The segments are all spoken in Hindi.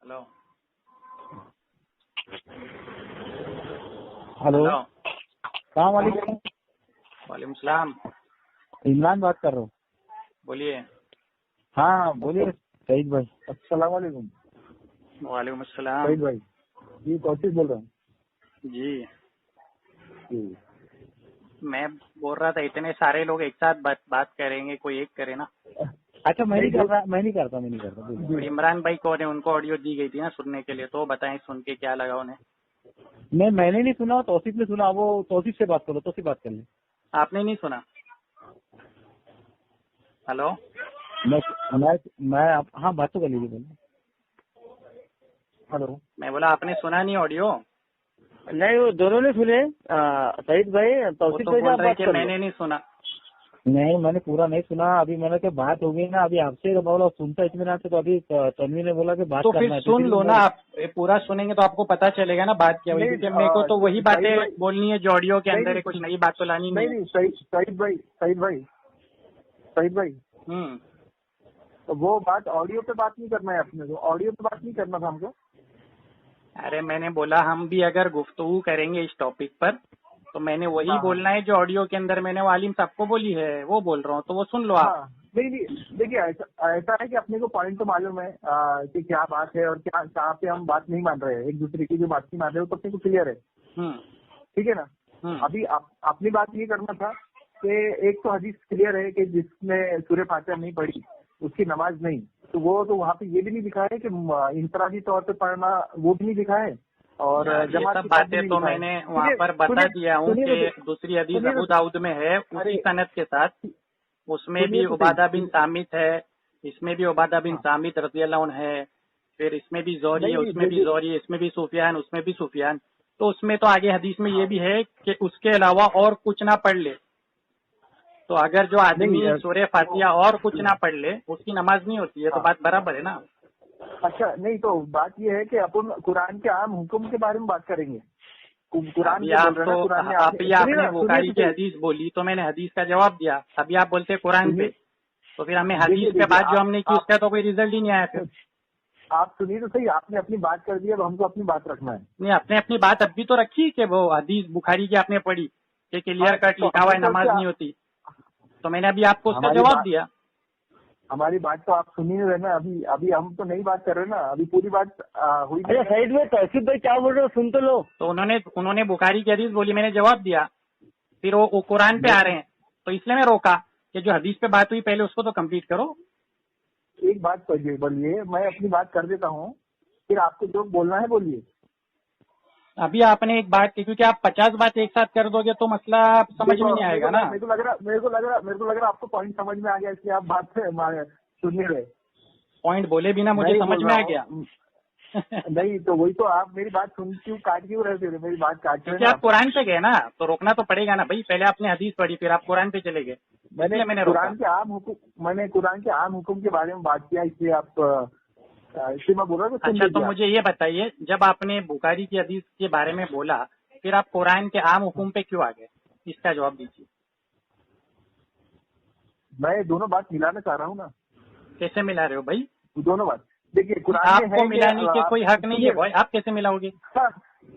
Hello hello, hello. सलाम वालेकुम। वालेकुम सलाम। इमरान बात कर रहा हूँ। बोलिए। हाँ बोलिए सईद भाई। अस्सलाम वालेकुम। वालेकुम अस्सलाम। सईद भाई जी, कौशिक बोल रहा हूँ। जी, जी मैं बोल रहा था इतने सारे लोग एक साथ बात करेंगे, कोई एक करे ना। अच्छा, मैं नहीं करता बोलिए। और इमरान भाई कौन है? उनको ऑडियो दी गई थी ना सुनने के लिए, तो बताएं सुन के क्या लगा उन्हें। मैंने नहीं सुना, तौसीफ ने सुना। वो तौसीफ से बात करो, तौसीफ बात कर ले। आपने नहीं सुना? हेलो, हाँ बात तो कर लीजिए, बोलिए। हेलो, मैं बोला आपने सुना नहीं ऑडियो? नहीं वो दोनों ने सुने। सईद भाई, वो तौसीफ तो भाई से बोल आप रहे बात कि कर लो। मैंने नहीं सुना। नहीं, मैंने पूरा नहीं सुना। अभी मैंने कहा बात हो गई ना, अभी आपसे बोला सुनता इत्मीनान से, तो अभी तन्वी ने बोला कि बात तो करना फिर है, सुन इसलिए लो ना, आप पूरा सुनेंगे तो आपको पता चलेगा ना बात क्या हुई। नहीं, क्योंकि मेरे को तो वही सईद बातें भाई, बोलनी है जो ऑडियो के नहीं अंदर है, नहीं कुछ नई बात तो लानी नहीं है। नहीं, सईद भाई, तो वो बात ऑडियो पे बात नहीं करना है अपने को। ऑडियो पे बात नहीं करना था हमको। अरे मैंने बोला हम भी अगर गुफ्तगू करेंगे इस टॉपिक पर तो मैंने वही हाँ हाँ बोलना है जो ऑडियो के अंदर मैंने वालिम साहब को बोली है, वो बोल रहा हूँ, तो वो सुन लो आप। हाँ। नहीं नहीं, देखिए ऐसा है कि अपने को पॉइंट तो मालूम है कि क्या बात है और क्या कहाँ पे हम बात नहीं मान रहे हैं, एक दूसरे की जो बात नहीं मान रहे हो, तो अपने को क्लियर है। हम्म ठीक है ना। हम्म अभी अपनी बात ये करना था कि एक तो हदीस क्लियर है कि जिसने सूरह फातिहा नहीं पढ़ी उसकी नमाज नहीं। तो वो तो वहाँ पे ये भी नहीं लिखा है कि इंफरादी तौर पे पढ़ना, वो भी नहीं लिखा है। और यार, ये जमात सब के साथ भी बातें नहीं तो लिखा है। मैंने वहाँ पर बता दिया हूँ कि दूसरी हदीस सुनिए अबू तो, दाऊद में है उसी अरे सनद के साथ। उसमें सुनिए भी तो उबादा सही। बिन सामित है, इसमें भी उबादा बिन हाँ, सामित रज़ी अल्लाह अन्हु है। फिर इसमें भी ज़ोरी है, नहीं नहीं, उसमें भी देखिए, ज़ोरी है, इसमें भी सुफियान, उसमें भी सुफियान। तो उसमें तो आगे हदीस में ये भी है कि उसके अलावा और कुछ ना पढ़ ले। तो अगर जो नहीं आदमी सूरह फातिहा और कुछ ना पढ़ ले उसकी नमाज नहीं होती है, तो हाँ, बात बराबर है ना। अच्छा नहीं, तो बात ये है कि अपन कुरान के आम हुक्म के बारे में बात करेंगे। कुरान अभी जो बोल आप रहे हैं तो ना, कुरान में अभी सुनिए आपने ना, सुनिए बुखारी तो की सही। हदीस बोली तो मैंने हदीस का जवाब दिया। अभी आप बोलते कुरान पे, सुनिए, तो फिर हमें देखिए हदीस पे देखिए, बात जो आप हमने की आप उसका तो कोई रिजल्ट ही नहीं आया फिर। आप सुनिए तो सही। आपने अपनी बात कर दी, अब हमको अपनी बात रखना है। नहीं, आपने अपनी बात अब भी तो रखी कि वो हदीस बुखारी की आपने पढ़ी कि क्लियर हाँ, कट तो लिखा हुआ हमने है तो नमाज क्या, नहीं होती। तो मैंने अभी आपको उसका हमारी जवाब बात दिया। हमारी बात तो आप सुन ही रहे ना। अभी अभी हम तो नई बात कर रहे हैं ना, अभी पूरी बात हुई नहीं। अच्छा साइड में तहसीब भाई क्या बोल रहे हो, सुन तो लो। तो उन्होंने बुखारी की हदीस बोली, मैंने जवाब दिया। फिर वो कुरान पे आ रहे हैं, तो इसलिए मैं रोका कि जो हदीस पे बात हुई पहले उसको तो कंप्लीट करो। एक बात करिए, बोलिए, मैं अपनी बात कर देता हूँ, फिर आपको जो बोलना है बोलिए। अभी आपने एक बात की, क्योंकि आप 50 बात एक साथ कर दोगे तो मसला समझ में देखो, नहीं आएगा ना। मेरे को लग रहा आपको पॉइंट समझ में आ गया, इसलिए आप बात सुन नहीं रहे। पॉइंट बोले बिना मुझे नहीं समझ बोल में रहा आ गया। हूँ। नहीं तो वही तो, आप मेरी बात काट क्यों रहे थे? मेरी बात काट रहे क्योंकि ना आप आप। कुरान पे गए ना, तो रोकना तो पड़ेगा ना भाई। पहले आपने हदीस पढ़ी, फिर आप कुरान पे चले गए, इसलिए मैंने रोका। मैंने कुरान के आम हुक्म के बारे में बात किया, इसलिए आप इसलिए मैं बोल रहा हूँ, सुन अच्छा, तो लीजिए आप। मुझे ये बताइए, जब आपने बुखारी की हदीस के बारे में बोला, फिर आप कुरान के आम हुक्म पे क्यों आ गए? इसका जवाब दीजिए। मैं दोनों बात मिलाना चाह रहा हूँ ना। कैसे मिला रहे हो भाई? दोनों बात देखिए, कुरान में आपको है मिलाने के कोई हक नहीं है सुनिए, भाई, आप कैसे मिलाओगे? हाँ,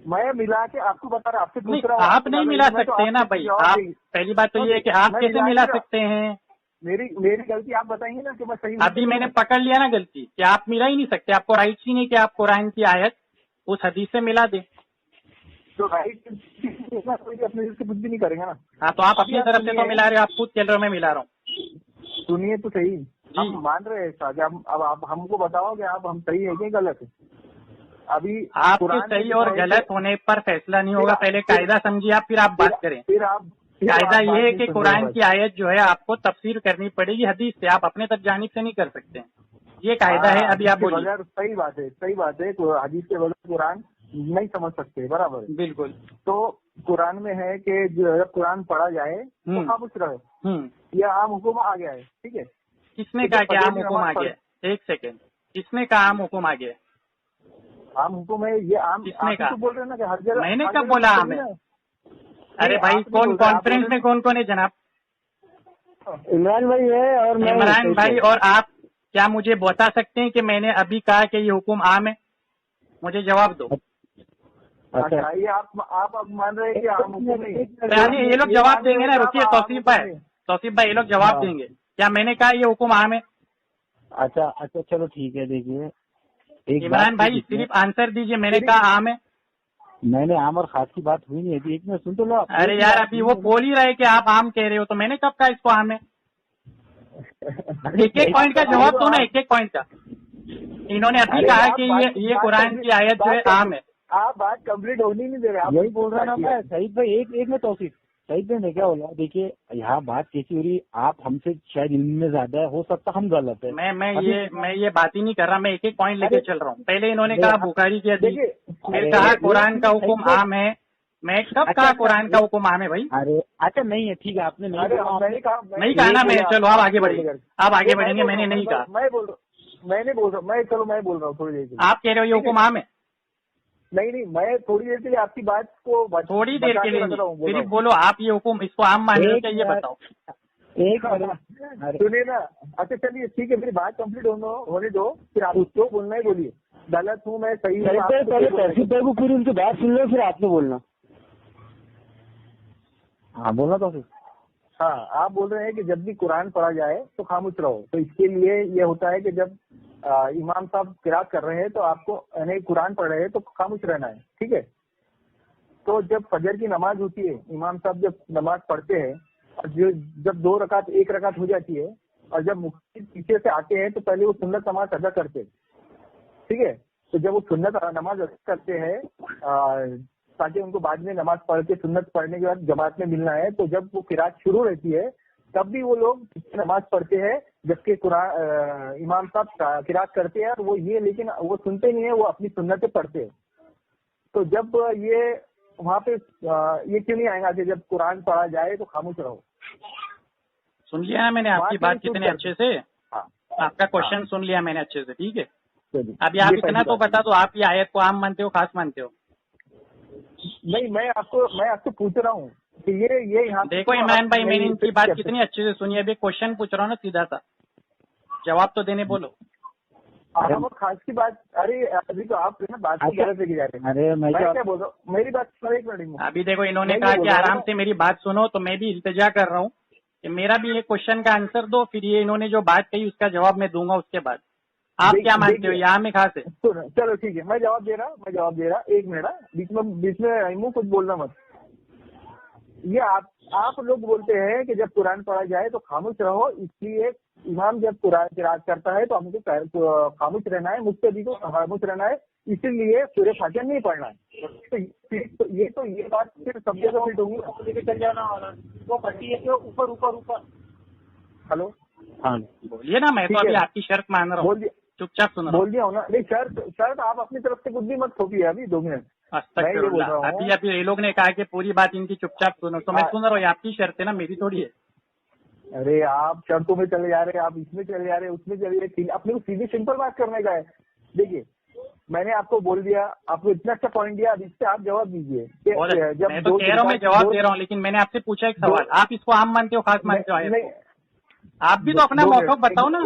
मैं मिला के आपको बता रहा, आपसे नहीं, पूछ रहा हूँ, आप आपको नहीं ज्यादा मिला इल्म है तो सकते हैं ना आप भाई। जवाब आप देंगे। पहली बात तो ये है कि आप मैं कैसे मिला सकते हैं? मेरी गलती आप बताएंगे ना कि मैं सही अभी मैंने पकड़ लिया ना गलती कि आप मिला ही नहीं सकते। आपको राइट ही नहीं कि आप कुरान की आयत उस हदीस से मिला दें। तो राइट कोई अपने से कुछ भी नहीं करेंगे ना। हाँ, तो आप अभी अपनी आप तरफ से तो सुनिए, मिला रहे हो, आप खुद चल रहे हो, मैं मिला रहा हूँ। सुनिए तो सही। जी। हम मान रहे हैं ऐसा कि अब आप हमको बताओगे आप हम सही है कि गलत है। अभी आपके कुरान में सही लिखा और है गलत होने पर फैसला नहीं होगा, पहले कायदा समझिए आप, फिर आप बात करें। फिर आप कायदा बात ये है नहीं कि सुन रहे कुरान भाई। की आयत जो है आपको तफसीर करनी पड़ेगी हदीस से, आप अपने तक जानिब से नहीं कर सकते हैं। ये कायदा है। अभी हदीस आप के बोलिए। बगैर सही बात है, तो हदीस के बगैर कुरान नहीं समझ सकते, बराबर है। बिल्कुल। तो कुरान में है कि जब कुरान पढ़ा जाए तो खामोश रहे, यह आम हुक्म आ गया है। ठीक है, किसने कहा कि आम हुक्म आ गया? एक सेकेंड, किसने कहा आम हुक्म आ गया? आम हुक्म है ये, आम किसने आप कहा? तो बोल रहे हैं ना कि हर जगह, मैंने हर कब जगह बोला सही आम है? ना। अरे भाई, आप नहीं कौन बोल रहे, आप बोल कॉन्फ्रेंस रहे में कौन है जनाब? इमरान भाई है और मैं इमरान भाई और आप क्या मुझे बता सकते हैं कि मैंने अभी कहा कि ये हुक्म आम है? मुझे जवाब दो। अच्छा, ये आप अब मान रहे हैं कि आम हुक्म नहीं? यानी ये लोग जवाब देंगे ना, रुकिए तौसीफ भाई ये लोग जवाब देंगे। क्या मैंने कहा ये हुक्म आम है? अच्छा, चलो ठीक है। देखिए इमरान भाई सिर्फ आंसर दीजिए, मैंने कहा आम है? मैंने आम और खास की बात हुई नहीं है। एक मिनट सुन तो लो। अरे यार अभी वो बोल ही रहे कि आप आम कह रहे हो, तो मैंने कब कहा इसको आम है? एक एक पॉइंट का जवाब दो ना, एक एक पॉइंट का। इन्होंने अभी कहा कि ये कुरान की आयत जो है आम है। आप बात कंप्लीट होनी नहीं दे रहे। आप यही बोल रहा ना मैं। सईद भाई एक में तौसीफ, सईद भाई ने क्या बोला? देखिए यहाँ बात कैसी हो रही, आप हमसे शायद इल्म में ज्यादा है, हो सकता हम गलत है। मैं ये बात ही नहीं कर रहा, मैं एक एक पॉइंट लेके चल रहा हूँ। पहले इन्होंने कहा बुखारी की हदीस, फिर कहा कुरान का हुक्म आम है। मैं कब कहा कुरान का हुक्म आम है भाई? अरे अच्छा नहीं है, ठीक है, आपने नहीं कहा ना। मैं चलो आप आगे बढ़ेंगे, आप आगे बढ़ेंगे। मैंने नहीं कहा, मैं बोल रहा हूँ। चलो मैं बोल रहा हूँ थोड़ी देर के लिए। आप कह रहे हो ये हुक्म आम है? नहीं, मैं थोड़ी देर के लिए आपकी बात को थोड़ी देर के लिए सिर्फ बोलो आप ये हुक्म इसको आम मान रहे हो क्या, ये बताओ। एक सुनिए ना। अच्छा चलिए ठीक है, मेरी बात कंप्लीट होने दो, फिर आप उसको बोलना ही बोलिए। गलत हूँ मैं, सही हूँ। पहले तहसील भाई को पूरी उनकी बात सुन लो, फिर आपने बोलना। हाँ बोलना तो फिर। हाँ, आप बोल रहे हैं कि जब भी कुरान पढ़ा जाए तो खामोश रहो। तो इसके लिए ये होता है कि जब इमाम साहब किरात कर रहे हैं तो आपको, यानी कुरान पढ़ रहे हैं तो खामोश रहना है, ठीक है। तो जब फजर की नमाज होती है, इमाम साहब जब नमाज पढ़ते हैं और जब 2 रकात 1 रकात हो जाती है, और जब मुफ्ती पीछे से आते हैं तो पहले वो सुन्नत नमाज अदा करते हैं, ठीक है। तो जब वो सुन्नत नमाज अदा करते हैं ताकि उनको बाद में नमाज पढ़ के सुन्नत पढ़ने के बाद जमात में मिलना है, तो जब वो किरात शुरू रहती है तब भी वो लोग नमाज पढ़ते हैं, जबकि कुरान इमाम साहब किरात करते हैं। वो ये लेकिन वो सुनते नहीं है, वो अपनी सुन्नतें पढ़ते हैं। तो जब ये वहाँ पे ये क्यों नहीं आएगा कि जब कुरान पढ़ा जाए तो खामोश रहो? सुन लिया ना मैंने आपकी बात कितने अच्छे से। आपका क्वेश्चन सुन लिया मैंने अच्छे से, ठीक है। अभी आप इतना तो बता दो, आप ये आयत को आम मानते हो खास मानते हो? नहीं, मैं आपसे पूछ रहा हूँ कि ये यहाँ देखो इमरान भाई, मैंने इनकी बात कितनी अच्छे से सुनी। अभी क्वेश्चन पूछ रहा हूँ ना सीधा सा, जवाब तो देने बोलो। वो खास की बात। अरे अभी तो आप ना बात को गलत लेके जा रहे हैं। अरे मैं क्या बोल रहा हूँ, मेरी बात सुनो एक मिनट। अभी देखो इन्होंने कहा कि आराम से मेरी बात सुनो, तो मैं भी इल्तिजा कर रहा हूँ कि मेरा भी ये क्वेश्चन का आंसर दो, फिर ये इन्होंने जो बात कही उसका जवाब मैं दूंगा उसके बाद। आप क्या मानते हो यहाँ में खास है? चलो ठीक है, मैं जवाब दे रहा। एक मिनट, बीच में मुँह कुछ बोलना मत। ये आप लोग बोलते हैं कि जब कुरान पढ़ा जाए तो खामोश रहो, इसलिए इमाम जब कुरान किरात करता है तो हमको खामोश रहना है, मुक्तदी को खामोश रहना है, इसीलिए सूरह फातिहा नहीं पढ़ना है। तो ये बात फिर सब जगह फिट होगी, लेके चल जाना वो पट्टी है ऊपर। हेलो, हाँ बोलिए ना। मैं तो अभी आपकी शर्त मान रहा हूँ, चुपचाप सुन बोल दिया हूँ ना। नहीं, शर्त आप अपनी तरफ से कुछ भी मत थोपिए। अभी 2 मिनट अभी ये लोग ने कहा कि पूरी बात इनकी चुपचाप सुनो, तो मैं सुन रहा हूँ। आपकी शर्त है ना, मेरी थोड़ी है। अरे आप शर्तों में चले जा रहे हैं, आप इसमें चले जा रहे हैं, उसमें चले जा रहे हैं। अपने को सीधी सिंपल बात करने का है। देखिए मैंने आपको बोल दिया, आपको इतना अच्छा पॉइंट दिया, अब इससे आप जवाब दीजिए। मैं तो कह रहा हूँ, मैं जवाब दे रहा हूँ, लेकिन मैंने आपसे पूछा एक सवाल, आप इसको आम मानते हो खास मानते हो? आप भी तो अपना मौका बताओ ना।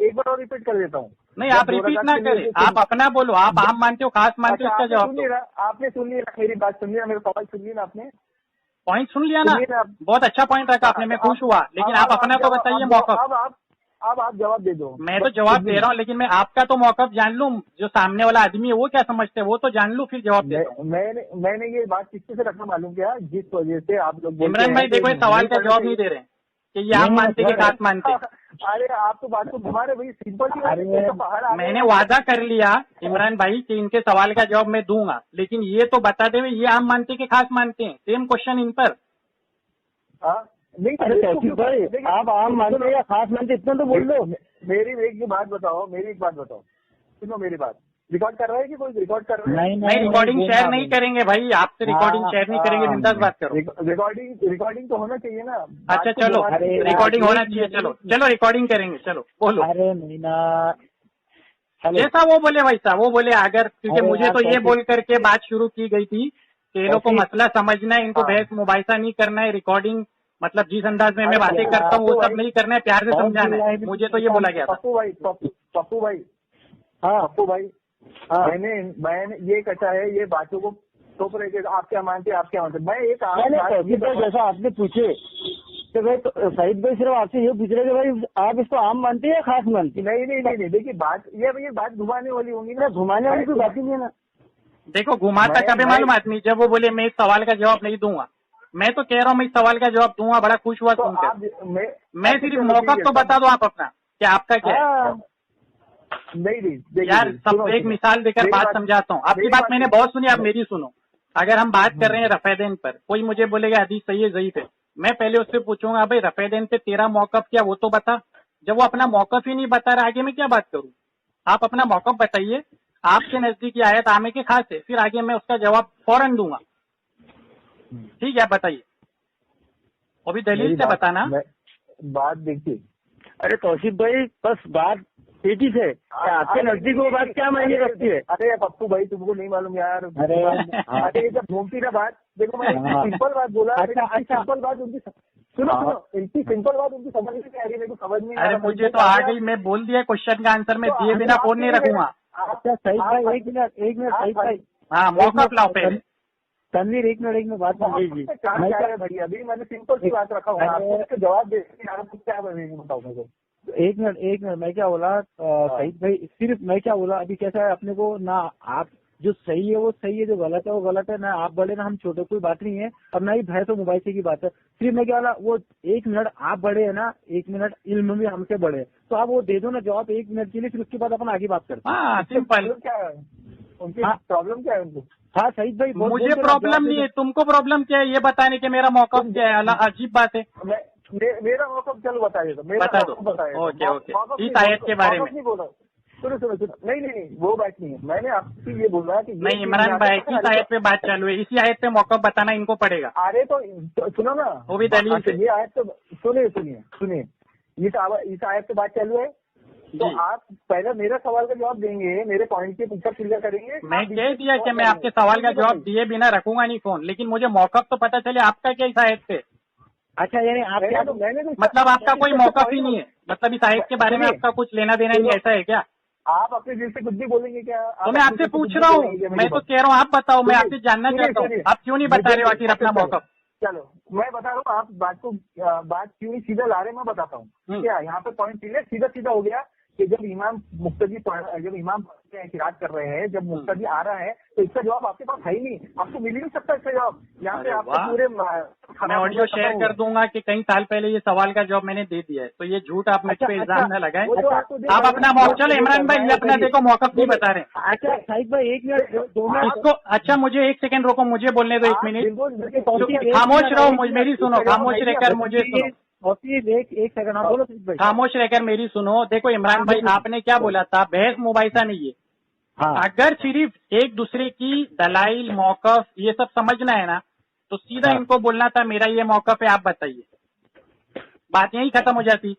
एक बार और रिपीट कर देता हूँ। नहीं, आप रिपीट ना करें, आप अपना बोलो। आप आम मानते हो खास मानते हो, इसका जवाब दो। आपने सुन लिया मेरी बात, सुन लिया मेरा सवाल, सुन लिया ना आपने? पॉइंट सुन लिया ना, बहुत अच्छा पॉइंट रखा आपने, मैं खुश हुआ। लेकिन आप अपना तो बताइए मौका। अब आप जवाब दे दो। मैं तो जवाब दे रहा हूँ, लेकिन मैं आपका तो मौका जान लूँ। जो सामने वाला आदमी है वो क्या समझते हैं वो तो जान लूँ, फिर जवाब दे रहा हूँ। मैंने ये बात किसके से रखना मालूम क्या, जिस वजह से आप लोग इमरान भाई देखो, सवाल का जवाब नहीं दे रहे हैं कि ये आम मानते कि खास मानते। अरे आप तो बात को घुमा रहे भाई, सिंपल। मैंने वादा कर लिया इमरान भाई कि इनके सवाल का जवाब मैं दूंगा, लेकिन ये तो बता दे ये आम मानते कि खास मानते हैं। सेम क्वेश्चन इन पर। नहीं, भाई आप आम मानते या खास मानते, इतना तो बोल दो। मेरी एक बात बताओ, सुनो मेरी बात। रिकॉर्ड कर रहा है कि कोई रिकॉर्ड कर रहा है? नहीं, रिकॉर्डिंग शेयर नहीं करेंगे भाई, आपसे रिकॉर्डिंग शेयर नहीं करेंगे। बिंदास बात करो। रिकॉर्डिंग तो होना चाहिए ना। अच्छा चलो, रिकॉर्डिंग होना चाहिए। चलो रिकॉर्डिंग करेंगे, चलो बोलो। अरे नहीं ना, जैसा वो बोले वैसा वो बोले। अगर क्योंकि मुझे तो ये बोल करके बात शुरू की गई थी कि ये लोग को मसला समझना है, इनको बहस मुबाहिसा नहीं करना है, रिकॉर्डिंग मतलब जिस अंदाज में मैं बातें करता हूँ वो सब नहीं करना है, प्यार से समझाना है। मुझे तो ये बोला गया था। पप्पू भाई, हाँ पप्पू भाई, मैंने ये कचा है, ये बातों को थोप रहे थे, आप क्या मानते, आप क्या मानते। मैं एक जैसा आपने पूछे तो भाई शहीद भाई सिर्फ आपसे ये पूछ रहे कि भाई आप इसको आम मानते हैं या खास मानते हैं? नहीं, देखिए बात ये बात घुमाने वाली होंगी ना, घुमाने वाली कोई बात ही नहीं है ना। देखो घुमाता कभी मालूम आदमी, जब वो बोले मैं इस सवाल का जवाब नहीं दूंगा, मैं तो कह रहा हूँ मैं इस सवाल का जवाब दूंगा, बड़ा खुश हुआ सुनकर। मैं सिर्फ मौका तो बता दो आप अपना, क्या आपका क्या है। नहीं यार सब एक मिसाल देकर बात समझाता हूँ। आपकी बात मैंने बहुत सुनी, आप मेरी सुनो। अगर हम बात कर रहे हैं रफेदैन पर, कोई मुझे बोलेगा हदीस सही है ज़ईफ है, मैं पहले उससे पूछूंगा भाई रफेदैन पे तेरा मौकफ क्या, वो तो बता। जब वो अपना मौकफ ही नहीं बता रहा, आगे मैं क्या बात करूँ। आप अपना मौकफ बताइए, आपके नजदीक ये आयत आमे के खास है, फिर आगे मैं उसका जवाब फौरन दूंगा। ठीक है, बताइए, अभी दलील से बताना। बात देखिए, अरे तौसीफ भाई बस बात एक ही से, आपके नजदीक वो बात क्या मायने रखती है? अरे पप्पू भाई तुमको नहीं मालूम यार। अरे जब घूमती ना बात, देखो मैंने सिंपल बात बोला। सिंपल बात उनकी सुनो, इनकी सिंपल बात उनकी समझ नहीं आ रही, मेरे को समझ नहीं। अरे मुझे तो आ गई, मैं बोल दिया क्वेश्चन का आंसर मैं दिए बिना फोन नहीं रखूंगा। अच्छा सही भाई, एक मिनट सही भाई, हाँ मौकफ लाओ पहले। तनवीर एक मिनट बात सुन लीजिए। भैया अभी मैंने सिंपल सी बात रखा हूँ, जवाब दे क्या बताऊँ मेरे को। एक मिनट मैं क्या बोला सईद भाई, सिर्फ मैं क्या बोला अभी कैसा है अपने को ना, आप जो सही है वो सही है, जो गलत है वो गलत है, ना आप बड़े ना हम छोटे, कोई बात नहीं है, और ना ही भैंस और मोबाइल से की बात है। सिर्फ मैं क्या बोला, वो 1 मिनट आप बड़े है ना, 1 मिनट इल्म भी हमसे बड़े है, तो आप वो दे दो ना जवाब 1 मिनट के लिए, फिर उसके बाद अपन आगे बात करते हैं। सिंपल क्या है उनकी प्रॉब्लम, क्या है उनको। हाँ सईद भाई, मुझे प्रॉब्लम नहीं है, तुमको प्रॉब्लम क्या है ये बताने के मेरा मौकफ क्या है, अजीब बात है। मेरा मौकफ चलो बताइए, तो बता दो। ओके इस आयत के बारे में नहीं बोला। सुनो नहीं वो बात नहीं है, मैंने आपसे ये बोला कि नहीं इमरान भाई किस आयत पे बात चालू है, इसी आयत पे मौकफ बताना इनको पड़ेगा। अरे तो सुनो ना, वो भी दलील से। ये आयत तो सुनिए इस आयत पे बात चालू है, तो आप पहले मेरा सवाल का जवाब देंगे, मेरे पॉइंट के पीछे क्लियर करेंगे। मैं कह दिया कि मैं आपके सवाल का जवाब दिए बिना रखूंगा नहीं फोन, लेकिन मुझे मौकफ तो पता चले आपका क्या इस आयत पे। अच्छा यानी आप क्या, मतलब आपका कोई मौकफ ही नहीं है, मतलब इस आयत के बारे में आपका कुछ लेना देना नहीं, ऐसा है क्या? आप अपने दिल से कुछ भी बोलेंगे क्या? तो मैं आपसे पूछ रहा हूँ, मैं तो कह रहा हूँ, आप बताओ, मैं आपसे जानना चाहता हूँ, आप क्यों नहीं बता रहे हो आखिर अपना मौकफ। चलो मैं बता रहा हूँ, आप बात क्यों नहीं सीधा ला रहे, मैं बताता हूँ। क्या यहाँ पे पॉइंट क्लियर सीधा हो गया कि जब इमाम पढ़ते हैं, किरात कर रहे हैं, जब मुक्तदी आ रहा है तो इसका जवाब आपके पास है ही नहीं, आपको मिल ही नहीं सकता इसका जवाब। यहाँ पे आपको पूरे मैं ऑडियो शेयर कर दूंगा कि कई साल पहले ये सवाल का जवाब मैंने दे दिया है, तो ये झूठ आप मुझ पे इल्जाम न लगाएं। आप अपना मौकफ, चलो इमरान भाई ये अपना देखो मौकफ नहीं बता रहे। अच्छा साहिद भाई 1 मिनट 2 मिनट इसको, अच्छा मुझे 1 सेकंड रोको, मुझे बोलने दो 1 मिनट, खामोश रहो, मेरी सुनो, खामोश रहकर मुझे सुनो, एक सेकंड आप बोलो भाई, खामोश रहकर मेरी सुनो। देखो इमरान भाई आपने क्या बोला था, बहस मुबाहिसा नहीं है। हाँ। अगर सिर्फ एक दूसरे की दलाइल मौकफ ये सब समझना है ना, तो सीधा इनको बोलना था मेरा ये मौकफ है, आप बताइए, बात यही खत्म हो जाती।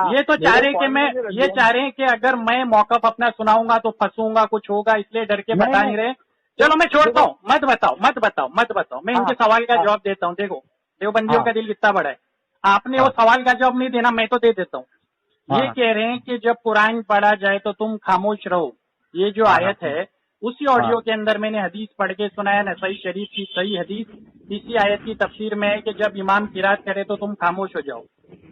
ये तो चाह रहे हैं कि अगर मैं मौकफ अपना सुनाऊंगा तो फंसूंगा, कुछ होगा, इसलिए डर के बता नहीं रहे। चलो मैं छोड़ता हूँ, मत बताओ, मैं इनके सवाल का जवाब देता हूँ। देखो देवबंदियों का दिल कितना बड़ा है, आपने वो सवाल का जवाब नहीं देना, मैं तो दे देता हूँ। ये कह रहे हैं कि जब कुरान पढ़ा जाए तो तुम खामोश रहो, ये जो आयत है उसी ऑडियो के अंदर मैंने हदीस पढ़ के सुनाया, नसाई शरीफ की सही हदीस इसी आयत की तफसीर में है कि जब इमाम किरात करे तो तुम खामोश हो जाओ।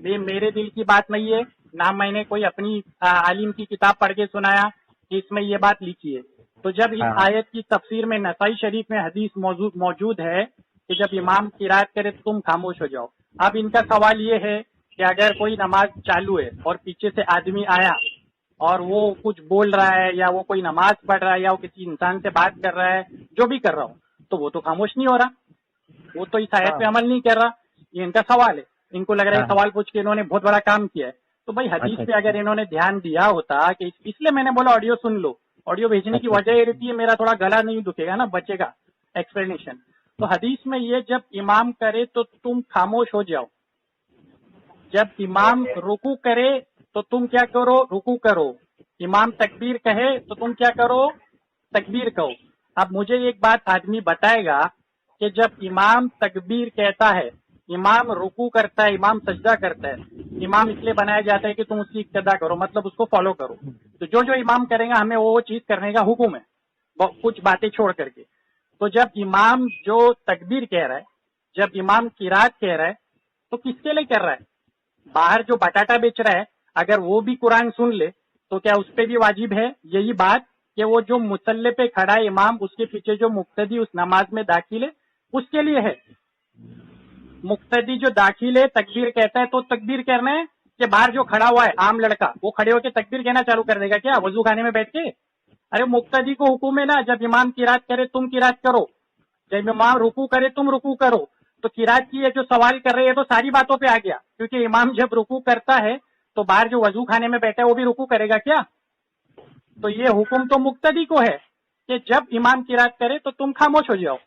ये मेरे दिल की बात नहीं है, ना मैंने कोई अपनी आलिम की किताब पढ़ के सुनाया कि इसमें ये बात लिखी है। तो जब इस आयत की तफसीर में नसाई शरीफ में हदीस मौजूद है कि जब इमाम किरात करे तो तुम खामोश हो जाओ। अब इनका सवाल ये है कि अगर कोई नमाज चालू है और पीछे से आदमी आया और वो कुछ बोल रहा है, या वो कोई नमाज पढ़ रहा है, या वो किसी इंसान से बात कर रहा है, जो भी कर रहा हो, तो वो तो खामोश नहीं हो रहा, वो तो इस आयत पे अमल नहीं कर रहा। ये इनका सवाल है, इनको लग रहा है सवाल पूछ के इन्होंने बहुत बड़ा काम किया है। तो भाई हदीस पे अगर इन्होंने ध्यान दिया होता कि इसलिए मैंने बोला ऑडियो सुन लो, ऑडियो भेजने की वजह ये रहती है मेरा थोड़ा गला नहीं दुखेगा ना, बचेगा एक्सप्लेनेशन। तो हदीस में ये जब इमाम करे तो तुम खामोश हो जाओ, जब इमाम रुकू करे तो तुम क्या करो, रुकू करो, इमाम तकबीर कहे तो तुम क्या करो, तकबीर कहो। अब मुझे एक बात आदमी बताएगा कि जब इमाम तकबीर कहता है, इमाम रुकू करता है, इमाम सजदा करता है, इमाम इसलिए बनाया जाता है कि तुम उसकी इक्तदा करो, मतलब उसको फॉलो करो। तो जो इमाम करेगा हमें वो चीज करने का हुक्म है। कुछ बातें छोड़ करके। तो जब इमाम जो तकबीर कह रहा है, जब इमाम किरात कह रहा है, तो किसके लिए कर रहा है? बाहर जो बटाटा बेच रहा है, अगर वो भी कुरान सुन ले तो क्या उस पर भी वाजिब है यही बात कि वो जो मुसल्ले पे खड़ा है इमाम, उसके पीछे जो मुक्तदी उस नमाज में दाखिल है, उसके लिए है। मुक्तदी जो दाखिल है, तकबीर कहता है तो तकबीर करना है कि बाहर जो खड़ा हुआ है आम लड़का, वो खड़े होकर तकबीर कहना चालू कर देगा क्या वजू खाने में बैठ के? अरे मुक्तदी को हुक्म है ना, जब इमाम किरात करे तुम किरात करो, जब इमाम रुकू करे तुम रुकू करो। तो किरात की ये जो सवाल कर रहे हैं तो सारी बातों पे आ गया, क्योंकि इमाम जब रुकू करता है तो बाहर जो वजू खाने में बैठा है वो भी रुकू करेगा क्या? तो ये हुक्म तो मुक्तदी को है कि जब इमाम किरात करे तो तुम खामोश हो जाओ।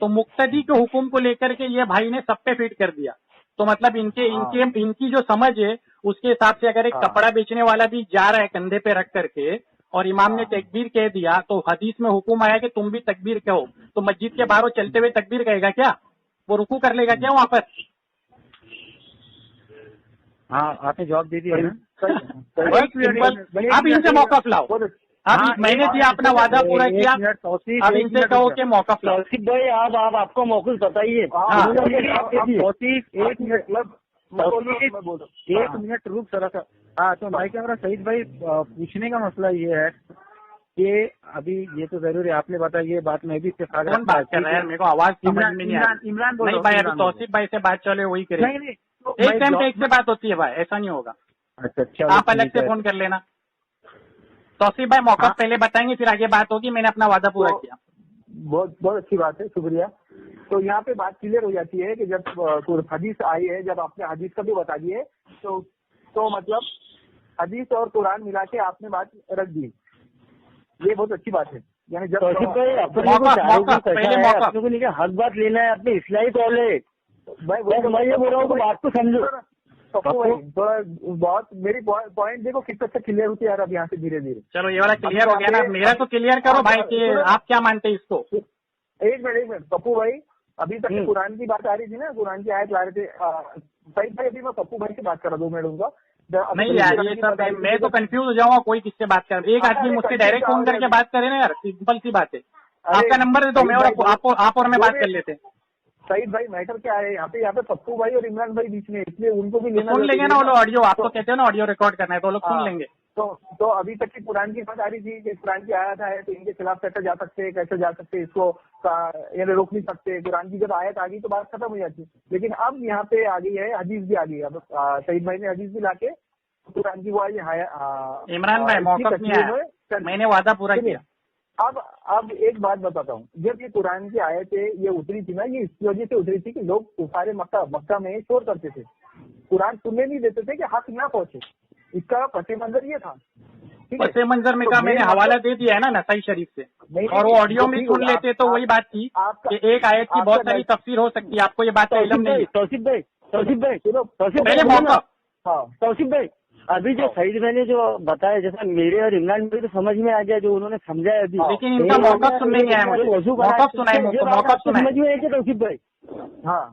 तो मुक्तदी के हुक्म को लेकर के ये भाई ने सब पे फिट कर दिया। तो मतलब इनकी जो समझ है उसके हिसाब से अगर एक कपड़ा बेचने वाला भी जा रहा है कंधे पे रख करके और इमाम ने तकबीर कह दिया तो हदीस में हुक्म आया कि तुम भी तकबीर कहो, तो मस्जिद के बाहर चलते हुए तकबीर कहेगा क्या? वो रुकू कर लेगा क्या वहां पर? हाँ, आपने जवाब दे दिया है ना। अब इनसे मौकफ लाओ। अब मैंने दिया अपना वादा पूरा किया, अब इनसे कहो कि मौकफ लाओ। तौसीफ भाई आप आपको मौकफ बताइए। एक मिनट रुक जरा सा। हाँ, तो भाई क्या मेरा सईद भाई पूछने का मसला ये है कि अभी ये तो जरूर है, आपने बताया ये बात मैं भी इत्तेफाक कौन बात कर रहा है? मेरे को आवाज समझ में नहीं आ रही। इमरान नहीं भाई, अभी तौसीफ भाई से बात चले वही करेंगे। एक टाइम पे एक से बात होती है भाई, ऐसा नहीं होगा। अच्छा, आप अलग से फोन कर लेना। तौसीफ भाई मौका पहले बताएंगे, फिर आगे बात होगी। मैंने अपना वादा पूरा किया। बहुत बहुत अच्छी बात है, शुक्रिया। तो यहाँ पे बात क्लियर हो जाती है कि जब हदीस आई है, जब आपने हदीस का भी बता दिए तो मतलब हदीस और कुरान मिला के आपने बात रख दी, ये बहुत अच्छी बात है। यानी जब पहले हक बात लेना है अपने इस्लाही कॉल है भाई, मैं ये बोल रहा हूँ बात को समझो। बहुत मेरी पॉइंट देखो कितना अच्छा क्लियर होती है यार अब यहाँ से धीरे धीरे। चलो ये वाला क्लियर हो गया ना, मेरा तो क्लियर करो भाई कि आप क्या मानते हैं इसको। एक मिनट पप्पू भाई, अभी तक कुरान की बात आ रही थी ना, कुरान की आयत ला रहे थे सही भाई। अभी मैं पप्पू भाई से बात कर रहा 2 मिनट उनका। नहीं यार ये सब मैं तो कंफ्यूज हो जाऊंगा, कोई किससे बात कर। एक आदमी मुझसे डायरेक्ट फोन करके बात करे ना यार, सिंपल सी बात है। आपका नंबर दे दो, मैं और आप और मैं बात कर लेते हैं। सईद भाई मैटर क्या है यहाँ पे पप्पू भाई और इमरान भाई बीच में, इसलिए उनको भी लेना सुन लेंगे ना वो लोग ऑडियो। आपको कहते हो ना ऑडियो रिकॉर्ड करना है तो लोग सुन लेंगे। तो अभी तक की कुरान की बात आ रही थी कि कुरान की आयत है तो इनके खिलाफ कैसे जा सकते हैं, कैसे जा सकते, इसको ये रोक नहीं सकते। कुरान की जब आयत आ गई तो बात खत्म हो जाती। लेकिन अब यहाँ पे आ गई है, हदीस भी आ गई है। अब सईद भाई ने हदीस भी लाके कुरान की वो आई है। इमरान भाई मौका नहीं आया, मैंने वादा पूरा किया। अब एक बात बताता हूँ, जब ये कुरान की आयतें ये उतरी थी ना, ये इस वजह से उतरी थी कि लोग कुफारे मक्का में शोर करते थे, कुरान सुनने नहीं देते थे कि हक ना पहुंचे। इसका पते मंजर ये था। पते मंजर में का मैंने हवाला दे दिया है ना नसाई शरीफ से, और वो ऑडियो में सुन लेते तो वही बात थी कि एक आयत की बहुत सारी तफसीर हो सकती है। आपको ये बात का इल्म नहीं है। तौसीफ भाई पहले मौका। तौसीफ भाई अभी जो सईद भाई ने जो बताया, जैसा मेरे और इमरान भाई तो समझ में आ गया जो उन्होंने समझाया अभी, लेकिन इनका मौका सुनने नहीं आया मुझे। मौका सुनाए, मौका सुनाए समझ में आया तौसीफ भाई। हाँ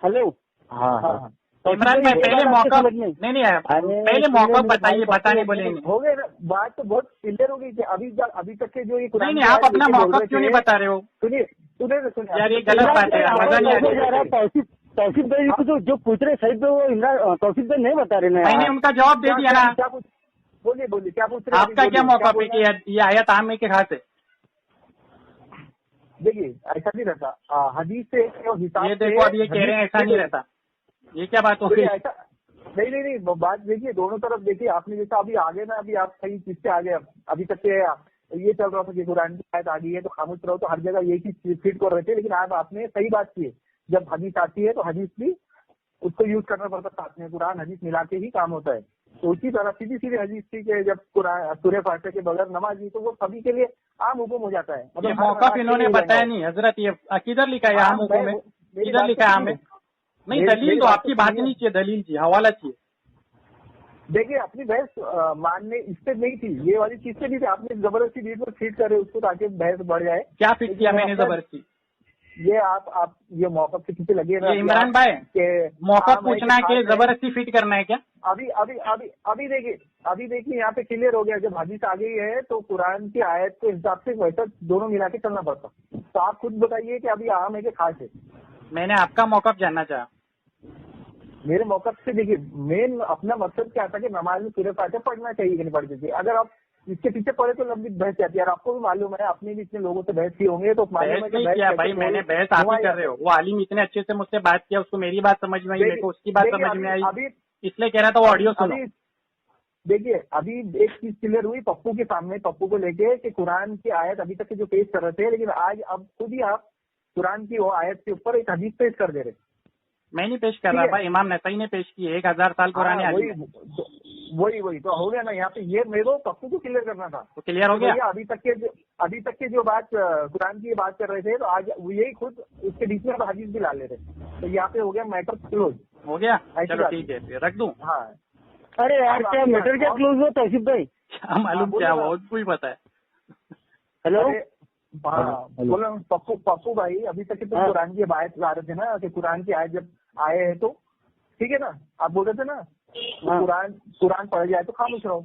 हेलो। हाँ इमरान भाई पहले मौका नहीं आया, पहले मौका बताइए, बताने बोलेंगे। हो गए ना, बात तो बहुत क्लियर हो गई कि अभी तक के जो ये नहीं आप अपना मौका क्यों नहीं बता रहे हो? सुनिए यार ये गलत बात है, मजा नहीं आ रहा। तौसीफ भाई को जो पूछ रहे सईद भाई वो इमरान तौसीफ भाई नहीं बता रहे ना। मैंने उनका जवाब दे दिया ना। बोलिए क्या पूछ रहे हैं? आपका क्या मौका पे कि ये आयत आम में के खास है? देखिए ऐसा नहीं रहता हदीस से हिसाब। ये देखो अब ये कह रहे हैं ऐसा नहीं रहता, ये क्या बात हो गई? ऐसा नहीं बात देखिए दोनों तरफ देखिए। आपने जैसा अभी आगे ना, अभी आप सही चीज से आगे, अभी तक के ये चल रहा था कि कुरान की आयत आ गई है तो खामोश रहो, तो हर जगह यही चीज फिट कर रहे थे। लेकिन आज आपने सही बात की है, जब हदीस आती है तो हदीस भी उसको यूज करना पड़ता है साथ में। कुरान हदीस मिला के ही काम होता है। तो उसी तरह सीधी हदीस थी कि जब कुरान सूरह फातिहा के बगैर नमाज दी तो वो सभी के लिए आम हुक्म हो जाता है। मतलब मौका इन्होंने बताया नहीं हजरत, ये किधर लिखा है आम हुक्म में? किधर लिखा है आम में? नहीं दलील तो आपकी बात नहीं चाहिए, दलील चाहिए, हवाला चाहिए। देखिए अपनी बहस मानने इससे नहीं थी, ये वाली चीज से भी थी। आपने जबरदस्ती बीच में फिट करे उसको ताकि बहस बढ़ जाए। क्या फिट किया मैंने जबरदस्ती? ये आप ये मौका से किसी लगे ना इमरान भाई के मौका पूछना के जबरदस्ती फिट करना है क्या? अभी देखिए यहाँ पे क्लियर हो गया। जब हदीस आ गई है तो कुरान की आयत के हिसाब से वैसा दोनों मिला के चलना पड़ता। तो आप खुद बताइए कि अभी आम है कि खास है? मैंने आपका मौकफ जानना चाहा। मेरे मौकफ से देखिए, मेन अपना मकसद क्या था कि नमाज में सूरह फातिहा पढ़ना चाहिए कि नहीं पढ़नी चाहिए। अगर आप इसके पीछे पड़े तो लंबी बहस जाती है। यार आपको भी मालूम है, अपने भी इतने लोगों से बहस की होंगे तो मालूम है कि क्या भाई मैंने बहस आप ही कर रहे हो। वो आलिम इतने अच्छे से मुझसे बात किया, उसको मेरी बात समझ में आई, मेरे को उसकी बात समझ में आई, इसलिए कह रहा था वो ऑडियो सुनो। देखिए अभी एक चीज क्लियर हुई पप्पू के सामने, पप्पू को लेके कि कुरान की आयत अभी तक के जो पेश कर रहे थे, लेकिन आज अब खुद ही आप कुरान की वो आयत के ऊपर एक हदीस पेश कर दे रहे। मैं नहीं पेश कर रहा भाई, इमाम नसाई ने पेश की 1000 साल पुरानी। वही तो हो गया ना। यहाँ पे ये मेरे को पप्पू को क्लियर करना था, तो क्लियर हो गया। अभी तक के जो बात कुरान की बात कर रहे थे तो आज यही खुद उसके बीच में हदीस भी ला ले रहे। तो यहाँ पे हो गया मैटर क्लोज हो गया। चलो ठीक है फिर रख दूं। हाँ अरे यार क्या मैटर क्या क्लोज हुआ तौसीफ भाई? क्या मालूम क्या हुआ, उसको ही पता है। हेलो बोलो पप्पू भाई, अभी तक तो कुरान की आयत ला रहे थे ना कि कुरान की आयत जब आए हैं तो ठीक है ना, आप बोल रहे थे ना कुरान पढ़ जाए तो खामोश रहो।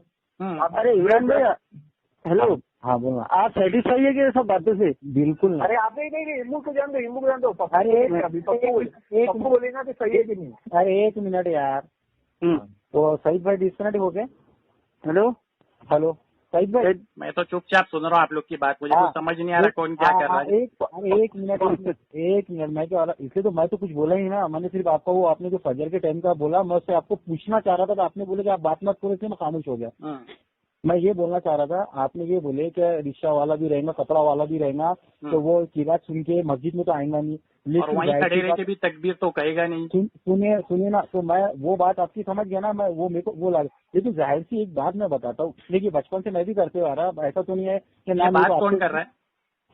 अरे इमरान भाई हेलो, हाँ बोलो। आप सेटिस्फाई है कि सब बातों से? बिल्कुल। अरे आप नहीं हिम्मू को जान दो अरे पप्पू बोलेगा कि सही है कि नहीं। अरे 1 मिनट यार। तो सईद भाई डिस्कनेक्ट हो गए। हेलो सईद भाई, मैं तो चुपचाप सुन रहा हूँ आप लोग की बात, मुझे कुछ समझ नहीं आ रहा कौन क्या कर रहा है। एक मिनट मैं क्या, इसलिए तो मैं तो कुछ बोला ही ना। मैंने सिर्फ आपका वो आपने जो फजर के टाइम का बोला, मैं उससे आपको पूछना चाह रहा था तो आपने बोला कि आप बात मत करो, इसलिए मैं खामोश हो गया। मैं ये बोलना चाह रहा था, आपने ये बोले कि रिक्शा वाला भी रहेगा, कपड़ा वाला भी रहेगा, तो वो किरात सुन के मस्जिद में तो आएगा नहीं, और वहीं खड़े रह के भी तकबीर तो कहेगा नहीं। सुनिए ना, तो मैं वो बात आपकी समझ गया ना। मैं वो मेरे को वो लगा, लेकिन जाहिर सी एक बात मैं बताता हूँ। देखिए बचपन से मैं भी करते आ रहा, ऐसा तो नहीं है कि ना। बात कौन कर रहा है?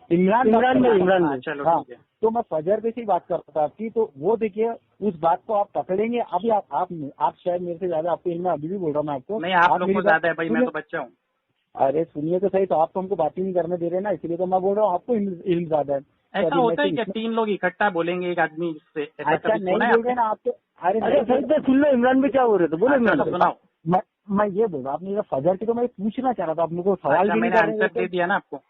इमरान। चलो ठीक है। तो मैं फजर पे से ही बात करता था आपकी, तो वो देखिए उस बात को आप पकड़ेंगे। अभी आप शायद मेरे से ज्यादा आपको इनमें अभी भी बोल रहा हूँ मैं आपको। नहीं आप लोग को ज्यादा है भाई, मैं तो बच्चा हूँ। अरे सुनिए तो सही, तो आप तो हमको बात ही नहीं करने दे रहे ना, इसलिए तो मैं बोल रहा हूँ आपको इल्म ज्यादा है। ऐसा होता है क्या 3 लोग इकट्ठा बोलेंगे एक आदमी से? अच्छा नहीं बोल रहे ना आपको। अरे सुन लो इमरान में क्या बोल रहे थे, बोलो इमरान सुनाओ। मैं ये बोल रहा हूँ, आपने फजर की तो मैं पूछना चाह रहा था, आपने को सवाल भी मैंने आंसर दे दिया ना आपको।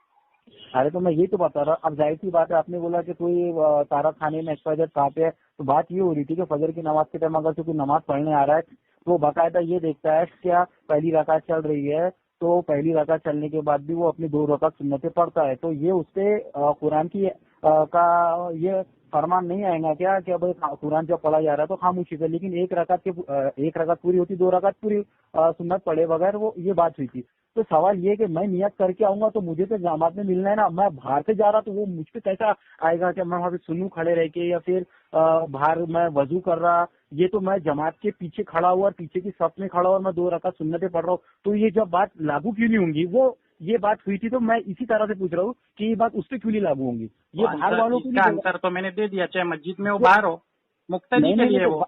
अरे तो मैं यही तो बता रहा। अब जाहिर सी बात है, आपने बोला कि कोई तारा खाने में एक्सपाइजर कहाँ पे है, तो बात ये हो रही थी कि फजर की नमाज के टाइम अगर कोई नमाज पढ़ने आ रहा है तो बाकायदा ये देखता है क्या पहली रकात चल रही है, तो पहली रकात चलने के बाद भी वो अपनी 2 रकात सुन्नतें पढ़ता है। तो ये उससे कुरान की का ये फरमान नहीं आएगा क्या कि भाई कुरान जब पढ़ा जा रहा है तो खामोशी से, लेकिन एक रकात पूरी होती, 2 रकात पूरी सुन्नत पढ़े बगैर, वो ये बात हुई थी। तो सवाल ये कि मैं नियत करके आऊंगा तो मुझे तो जमात में मिलना है ना। मैं बाहर से जा रहा तो वो मुझ पे कैसा आएगा कि मैं वहाँ पे सुनूं खड़े रह के, या फिर बाहर मैं वजू कर रहा, ये तो मैं जमात के पीछे खड़ा हुआ और पीछे की सफ में खड़ा हुआ और मैं 2 रकात सुन्नतें पढ़ रहा हूँ। तो ये जब बात लागू क्यों नहीं होंगी? वो ये बात हुई थी, तो मैं इसी तरह से पूछ रहा हूँ कि ये बात उस पर क्यों नहीं लागू होंगी? ये बाहर वालों को आंसर तो मैंने दे दिया, चाहे मस्जिद में हो बाहर हो, मुक्तदी के लिए वो।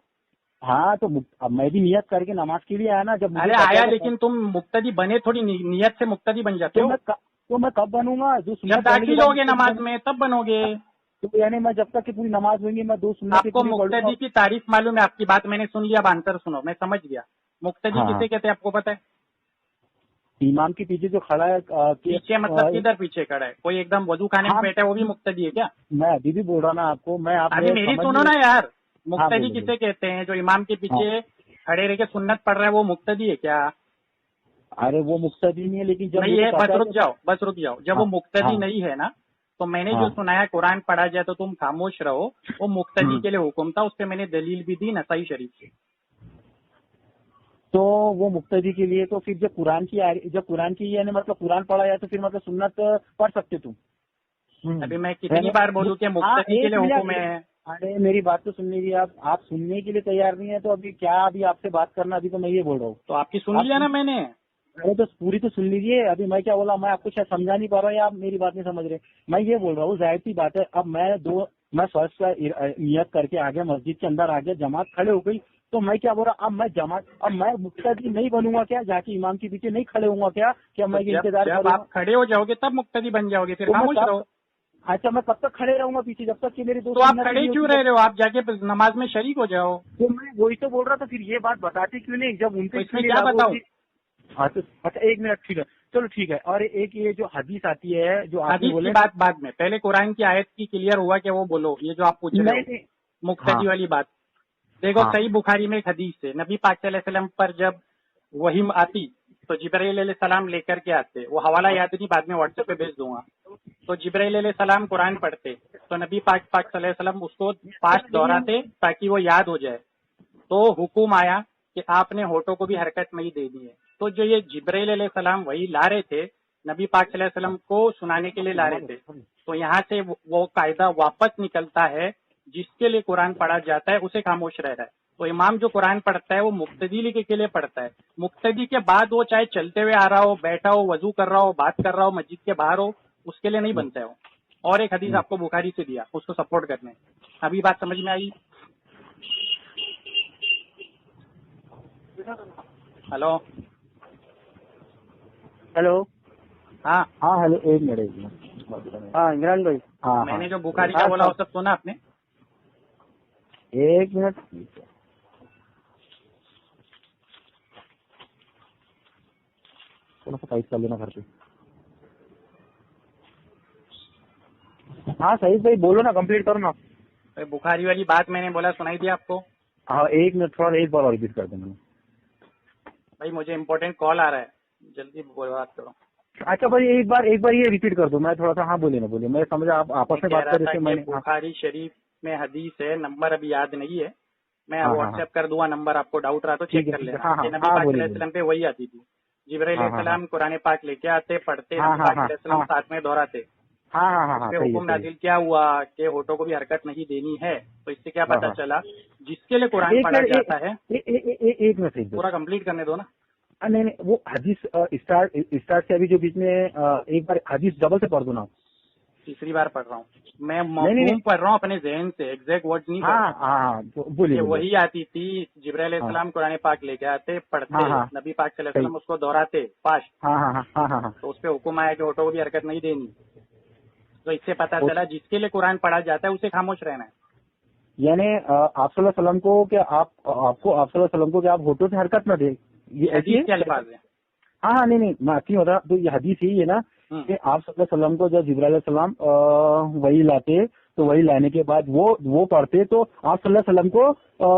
हाँ तो अब मैं भी नियत करके नमाज के लिए आया ना। जब अरे आया, लेकिन तुम मुक्तदी बने थोड़ी, नियत से मुक्तदी बन जाते हो। तो मैं कब बनूंगा? जब दाखिल होगे नमाज में तब बनोगे। तो यानी मैं जब तक की पूरी नमाज होंगी मैं 2 सुन्नत। आपको मुक्तदी की तारीफ मालूम है? आपकी बात मैंने सुन लिया, अब आंसर सुनो, मैं समझ गया। मुक्तदी किसे कहते हैं आपको पता है? इमाम के पीछे जो खड़ा है। पीछे मतलब किधर पीछे खड़ा है? कोई एकदम वजू खाने में बैठा है वो भी मुक्तदी है क्या? मैं अभी भी बोल रहा ना आपको। मैं अभी मेरी सुनो ना यार, मुक्तदी किसे कहते हैं? जो इमाम के पीछे खड़े रह के सुन्नत पढ़ रहा है वो मुक्तदी है क्या? अरे वो मुक्तदी नहीं है, लेकिन जब नहीं है, बस रुक जाओ। जब वो मुक्तदी नहीं है ना, तो मैंने जो सुनाया कुरान पढ़ा जाए तो तुम खामोश रहो, वो मुक्तदी के लिए हुक्म था, उस पर मैंने दलील भी दी नसाई शरीफ से। तो वो मुक्तदी के लिए, तो फिर जब कुरान की यानी मतलब कुरान पढ़ा जाए तो फिर मतलब सुन्नत पढ़ सकते तुम। अभी मैं कितनी बार बोलूं कि मुक्तदी के लिए हुक्म है? अरे मेरी बात तो सुनने की, आप सुनने के लिए तैयार नहीं है तो अभी क्या आपसे बात करना? अभी तो मैं ये बोल रहा हूँ। तो आपकी सुन लिया ना मैंने। अरे तो पूरी तो सुन लीजिए। अभी मैं क्या बोला, मैं आपको शायद समझा नहीं पा रहा हूँ या आप मेरी बात नहीं समझ रहे। मैं ये बोल रहा हूँ, जाहिर सी बात है, अब मैं फर्स्ट का नियत करके आ गया, मस्जिद के अंदर आ गया, जमात खड़े हो गई, तो मैं क्या बोल रहा, अब मैं मुक्तदी नहीं बनूंगा क्या? जाके इमाम के पीछे नहीं खड़े होऊंगा क्या मैं इंतजार जब आप खड़े हो जाओगे तब मुक्तदी बन जाओगे, फिर खामोश रहो। अच्छा, मैं कब तक खड़े रहूंगा पीछे जब तक कि मेरी तो आप खड़े क्यों रह रहे हो? आप जाके नमाज में शरीक हो जाओ। तो मैं वही तो बोल रहा था, फिर ये बात बताते क्यों नहीं जब उनके? इसमें क्या बताऊं? अच्छा 1 मिनट, ठीक है, चलो ठीक है। और एक ये जो हदीस आती है जो आप हदीस बोले, की बात बाद में, पहले कुरान की आयत की क्लियर हुआ कि वो बोलो, ये जो आप पूछ रहे हो मुक्तदी वाली बात। देखो सही बुखारी में एक हदीस है, नबी पाक सल्लल्लाहु अलैहि वसल्लम पर जब वही आती तो जिब्राइल अलैहिस्सलाम लेकर के आते। वो हवाला याद नहीं, बाद में व्हाट्सएप पे भेज दूंगा। तो जिब्राइल अलैहिस्सलाम कुरान पढ़ते तो नबी पाक सल्लल्लाहु अलैहि वसल्लम उसको पास दोहराते ताकि वो याद हो जाए। तो हुक्म आया कि आपने होठों को भी हरकत नहीं देनी है। तो जो ये जिब्राइल अलैहिस्सलाम वही ला रहे थे, नबी पाक सल्लल्लाहु अलैहि वसल्लम को सुनाने के लिए ला रहे थे। तो यहाँ से वो कायदा वापस निकलता है, जिसके लिए कुरान पढ़ा जाता है उसे खामोश रह रहा है। तो इमाम जो कुरान पढ़ता है वो मुक्तदी के लिए पढ़ता है। मुक्तदी के बाद वो चाहे चलते हुए आ रहा हो, बैठा हो, वजू कर रहा हो, बात कर रहा हो, मस्जिद के बाहर हो, उसके लिए नहीं बनता है वो। और एक हदीस आपको बुखारी से दिया, उसको सपोर्ट करने। अभी बात समझ में आई? Hello hello. हाँ हेलो, 1 मिनट। हाँ इमरान भाई। हाँ मैंने जो बुखारी का बोला वो सब सुना आपने? 1 मिनट, थोड़ा सा टाइप कर लेना घर पे। हाँ सही भाई, बोलो ना, कंप्लीट करो ना। बुखारी वाली बात मैंने बोला, सुनाई दिया आपको? हाँ 1 मिनट, थोड़ा एक बार और रिपीट कर देना। भाई मुझे इम्पोर्टेंट कॉल आ रहा है, जल्दी बात करो। अच्छा भाई एक बार ये रिपीट कर दो, मैं थोड़ा सा। हाँ बोलिए ना, बोलिए, मैं समझा आप आपस में बात कर रहे थे। मैंने बुखारी शरीफ में हदीस है, नंबर अभी याद नहीं है, मैं व्हाट्सएप कर दूंगा नंबर, आपको डाउट रहा तो चेक कर लेना। नबी पाक सल्लल्लाहु अलैहि वसल्लम पे वही आती थी, जिब्राइल अलैहिस्सलाम कुरान पाक लेके आते, पढ़ते, नबी पाक सल्लल्लाहु अलैहि वसल्लम साथ में दोहराते। हुक्म नाजिल क्या हुआ कि होठों को भी हरकत नहीं देनी है। तो इससे क्या पता चला, जिसके लिए कुरान पढ़ा जाता है। एक मिनट पूरा कंप्लीट करने दो ना। नहीं, वो हदीस स्टार्ट से अभी जो बीच में एक बार हदीस डबल से पढ़ दो ना। तीसरी बार पढ़ रहा हूँ मैं, मफहूम पढ़ रहा हूँ अपने जहन से, एग्जैक्ट वर्ड नहीं। बोलिए। वही आती थी, जिब्राइल अलैहिस्सलाम कुरान पाक लेके आते, पढ़ते, नबी पाक सल्लल्लाहु अलैहि वसल्लम उसको दोहराते फास्ट। तो उस पे हुक्म आया कि होठों को भी हरकत नहीं देनी। तो इससे पता चला जिसके लिए कुरान पढ़ा जाता है उसे खामोश रहना है। यानी आप सल्लल्लाहु अलैहि वसल्लम को क्या आप सल्लल्लाहु अलैहि वसल्लम को क्या आप होठों से हरकत न दे, ये हदीस के अल्फाज है। हाँ नहीं मैं क्यों होता, तो ये हदीस ही है ना कि आप सल्लल्लाहु अलैहि वसल्लम को जब जिब्राइल अलैहिस्सलाम वही लाते, तो वही लाने के बाद वो पढ़ते, तो आप सल्लल्लाहु अलैहि वसल्लम को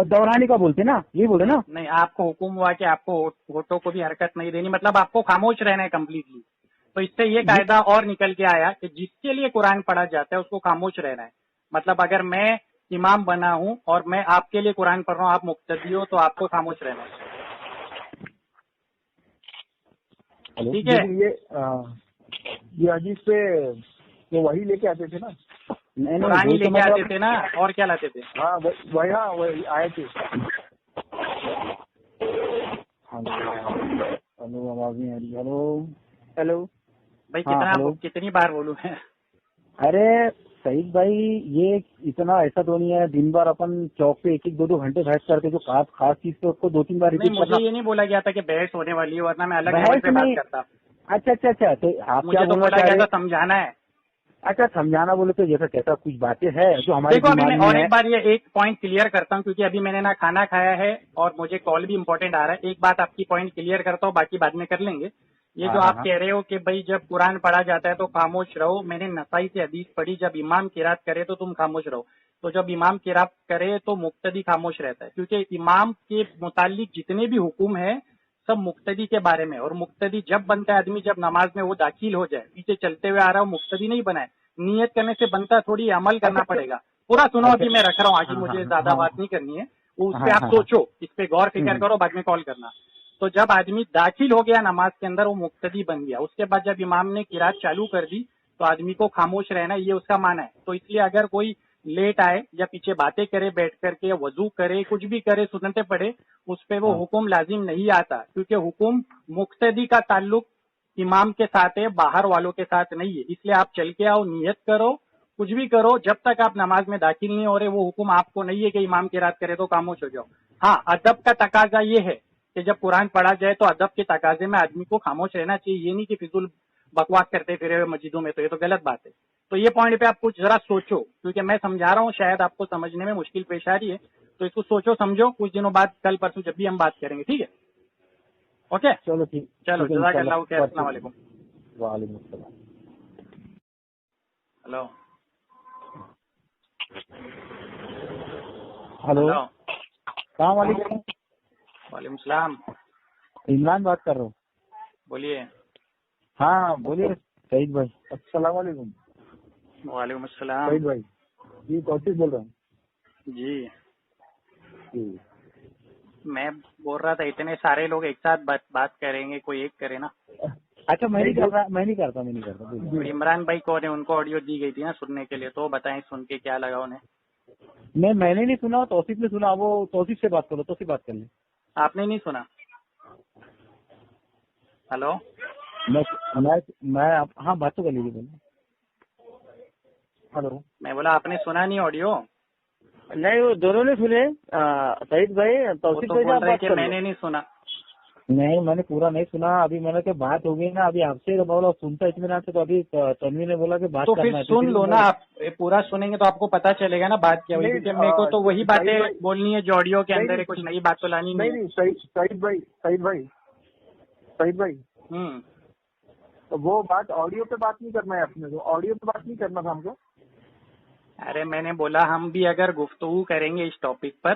दोहराने का बोलते ना, यही बोले ना? नहीं, आपको हुक्म हुआ कि आपको होठों को भी हरकत नहीं देनी, मतलब आपको खामोश रहना है कम्प्लीटली। तो इससे ये कायदा और निकल के आया कि जिसके लिए कुरान पढ़ा जाता है उसको खामोश रहना है। मतलब अगर मैं इमाम बना हूँ और मैं आपके लिए कुरान पढ़ रहा हूँ, आप मुक्तदी हो, तो आपको खामोश रहना है। ठीक है? ये हदीस पे वो वही लेके आते थे ना, कुरान ही लेके आते थे ना, और क्या लाते थे? हाँ वही आए थे। हेलो, आवाज नहीं आ रही। हेलो भाई कितनी बार बोलूं मैं? अरे सईद भाई, ये इतना ऐसा तो नहीं है, दिन भर अपन चौक पे 1-2 घंटे बहस करके जो खास चीज पे उसको 2-3 बार रिपीट करना। मुझे ये नहीं बोला गया था कि बहस होने वाली है, वरना मैं अलग लेवल पे बात करता। अच्छा, तो आप मुझे तो बोला गया था समझाना है। अच्छा, समझाना बोले तो जैसा कैसा कुछ बातें है जो हमारे देखो, अभी मैं और एक बार ये एक पॉइंट क्लियर करता हूँ, क्योंकि अभी मैंने ना खाना खाया है और मुझे कॉल भी इम्पोर्टेंट आ रहा है। एक बात आपकी पॉइंट क्लियर करता हूँ, बाकी बाद में कर लेंगे। ये जो आप कह रहे हो कि भाई जब कुरान पढ़ा जाता है तो खामोश रहो, मैंने नसाई से हदीस पढ़ी, जब इमाम किरात करे तो तुम खामोश रहो। तो जब इमाम किरात करे तो मुक्तदी खामोश रहता है, क्योंकि इमाम के मुतालिक जितने भी हुक्म है सब मुक्तदी के बारे में। और मुक्तदी जब बनता है आदमी, जब नमाज में वो दाखिल हो जाए, पीछे चलते हुए आ रहा हो, मुक्तदी नहीं बना है। नियत करने से बनता, थोड़ी अमल करना पड़ेगा। पूरा सुनो, अभी मैं रख रहा हूँ, आगे मुझे ज्यादा बात नहीं करनी है। उस पर आप सोचो, इस पे गौर फिक्र करो, बाद में कॉल करना। तो जब आदमी दाखिल हो गया नमाज के अंदर, वो मुक्तदी बन गया। उसके बाद जब इमाम ने किरात चालू कर दी तो आदमी को खामोश रहना, ये उसका माना है। तो इसलिए अगर कोई लेट आए या पीछे बातें करे बैठ करके, या वजू करे, कुछ भी करे, सुन्नतें पढ़े, उस पे वो हुक्म लाजिम नहीं आता, क्योंकि हुक्म मुक्तदी का ताल्लुक इमाम के साथ है, बाहर वालों के साथ नहीं है। इसलिए आप चल के आओ, नियत करो, कुछ भी करो, जब तक आप नमाज में दाखिल नहीं हो रहे, वो हुक्म आपको नहीं है कि इमाम किरात करे तो खामोश हो जाओ। हाँ, अदब का तकाजा ये है कि जब कुरान पढ़ा जाए तो अदब के तकाजे में आदमी को खामोश रहना चाहिए। ये नहीं कि फिजूल बकवास करते फिरे हुए मस्जिदों में, तो ये तो गलत बात है। तो ये पॉइंट पे आप कुछ जरा सोचो, क्योंकि मैं समझा रहा हूँ, शायद आपको समझने में मुश्किल पेश आ रही है, तो इसको सोचो समझो। कुछ दिनों बाद कल परसों जब भी हम बात करेंगे, ठीक है? ओके, चलो ठीक, चलो जज़ाकल्लाह खैर, अस्सलाम वालेकुम। वालेकुम अस्सलाम। हेलो हेलो, सलाम वालेकुम। वालेकुम सलाम, इमरान बात कर रहा हूँ। बोलिए। हाँ बोलिए सईद भाई। अस्सलाम वालेकुम। वालेकुम अस्सलाम। सईद भाई जी, कौशिक बोल रहा हूँ जी, जी। मैं बोल रहा था इतने सारे लोग एक साथ बात करेंगे, कोई एक करे ना। अच्छा मैं नहीं करता तो इमरान भाई कौन है? उनको ऑडियो दी गई थी ना सुनने के लिए, तो बताएं सुन के क्या लगा उन्हें। मैंने नहीं सुना, तौसीफ ने सुना। वो तौसीफ से बात करो, तौसीफ बात कर ले। आपने नहीं सुना? हेलो, हाँ बात तो कर लीजिए, बोलिए। हेलो, मैं बोला आपने सुना नहीं ऑडियो? नहीं, वो दोनों ने सुने। सईद भाई, वो तौसीफ तो भाई बोल आप रहे बात कि कर मैंने नहीं सुना। नहीं मैंने पूरा नहीं सुना। अभी मैंने क्या बात हो गई ना, अभी आपसे तो बोला सुनता इत्मीनान से, तो अभी तन्वी ने बोला कि बात तो करना फिर है, सुन लो ना, आप पूरा सुनेंगे तो आपको पता चलेगा ना बात क्या हुई, नहीं, क्योंकि मेरे को तो वही बातें सईद भाई- बोलनी है जो ऑडियो के अंदर है, नहीं, कुछ नई बात तो लानी नहीं है। नहीं सईद भाई तो वो बात ऑडियो पे बात नहीं करना है अपने को, ऑडियो पे बात नहीं करना था हमको। अरे मैंने बोला हम भी अगर गुफ्तगू करेंगे इस टॉपिक पर,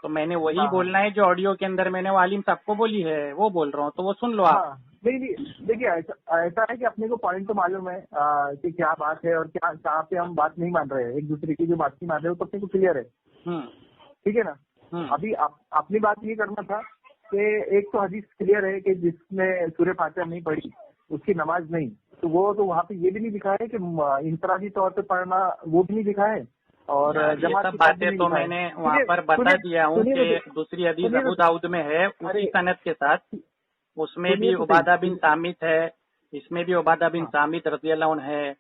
तो मैंने वही हाँ, बोलना है जो ऑडियो के अंदर मैंने वालिम साहब को बोली है, वो बोल रहा हूँ, तो वो सुन लो आप। हाँ, नहीं देखिए, ऐसा है कि अपने को पॉइंट तो मालूम है कि क्या बात है और क्या कहाँ पे हम बात नहीं मान रहे हैं, एक दूसरे की जो बात नहीं मान रहे हो, तो अपने को क्लियर है। ठीक है ना? अभी अपनी बात ये करना था कि एक तो हदीस क्लियर है कि जिसने सूरह फातिहा नहीं पढ़ी उसकी नमाज नहीं, तो वो तो वहाँ पे ये भी नहीं लिखा है कि इंफरादी तौर पे पढ़ना, वो भी नहीं लिखा है। और जमात की बातें तो मैंने वहाँ पर बता दिया हूँ कि दूसरी हदीस अबू दाऊद में है उसी सनद के साथ, उसमें भी उबादा बिन सामित है, इसमें भी उबादा बिन सामित रज़ियल्लाहु अन्हु है,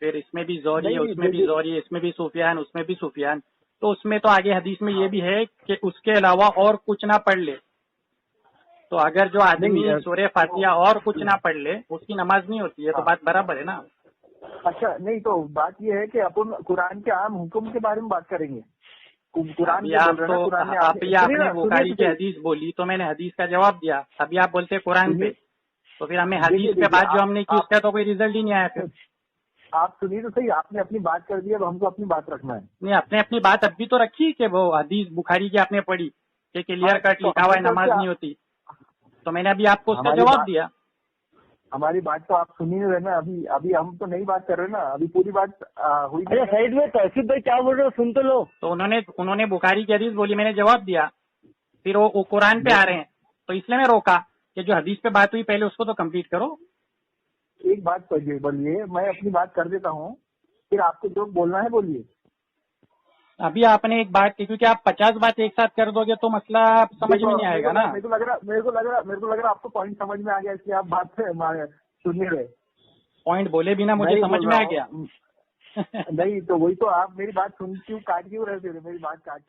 फिर इसमें भी ज़ोरी है, उसमें भी ज़ोरी है, इसमें भी सुफियान, उसमें भी सुफियान। तो उसमें तो आगे हदीस में ये भी है कि उसके अलावा और कुछ ना पढ़ ले, तो अगर जो आदमी सूरह फातिहा और कुछ ना पढ़ ले उसकी नमाज नहीं होती है, तो बात बराबर है ना। अच्छा, नहीं तो बात ये है कि अपन कुरान के आम हुक्म के बारे में बात करेंगे। कुरान अभी आपने बुखारी की हदीस बोली तो मैंने हदीस का जवाब दिया, अभी आप बोलते हैं कुरान पे, तो फिर हमें हदीस पे बात जो हमने की उसका तो कोई रिजल्ट ही नहीं आया। फिर आप सुनिए तो सही, आपने अपनी बात कर दी, अब हमको अपनी बात रखना है। नहीं, आपने अपनी बात अब भी तो रखी कि वो हदीस बुखारी की आपने पढ़ी कि क्लियर कट लिखा हुआ है नमाज नहीं होती, तो मैंने अभी आपको उसका जवाब दिया। हमारी बात तो आप सुनी नहीं रहे ना, अभी हम तो नई बात कर रहे ना, अभी पूरी बात हुई। अरे सईद भाई, तौसीफ भाई क्या बोल रहे हो, सुन तो लो। तो उन्होंने बुखारी की हदीस बोली, मैंने जवाब दिया, फिर वो कुरान पे आ रहे हैं, तो इसलिए मैं रोका कि जो हदीस पे बात हुई पहले उसको तो कंप्लीट करो। एक बात बोलिए, मैं अपनी बात कर देता हूँ, फिर आपको जो बोलना है बोलिए। अभी आपने एक बात की, क्योंकि आप 50 बात एक साथ कर दोगे तो मसला समझ में नहीं आएगा ना। मेरे को लग रहा आपको पॉइंट समझ में आ गया, इसलिए आप बात सुन नहीं रहे। पॉइंट बोले बिना मुझे समझ में आ गया। नहीं तो वही तो, आप मेरी बात सुन क्यों काट क्यों रहे थे, मेरी बात काट